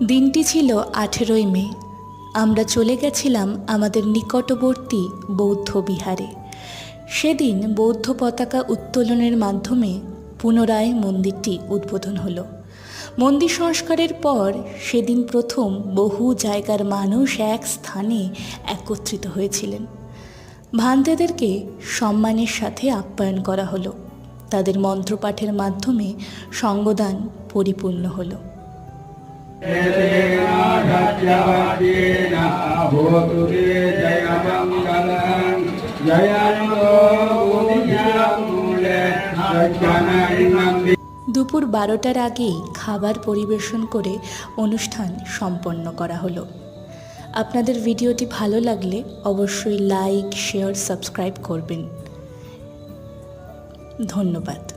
দিনটি ছিল 18ই মে। আমরা চলে গেছিলাম আমাদের নিকটবর্তী বৌদ্ধ বিহারে। সেদিন বৌদ্ধ পতাকা উত্তোলনের মাধ্যমে পুনরায় মন্দিরটি উদ্বোধন হলো। মন্দির সংস্কারের পর সেদিন প্রথম বহু জায়গার মানুষ এক স্থানে একত্রিত হয়েছিলেন। ভান্তেদেরকে সম্মানের সাথে আপ্যায়ন করা হলো। তাদের মন্ত্রপাঠের মাধ্যমে সঙ্গদান পরিপূর্ণ হলো। দুপুর 12টার আগেই খাবার পরিবেশন করে অনুষ্ঠান সম্পন্ন করা হলো। আপনাদের ভিডিওটি ভালো লাগলে অবশ্যই লাইক, শেয়ার, সাবস্ক্রাইব করবেন। ধন্যবাদ।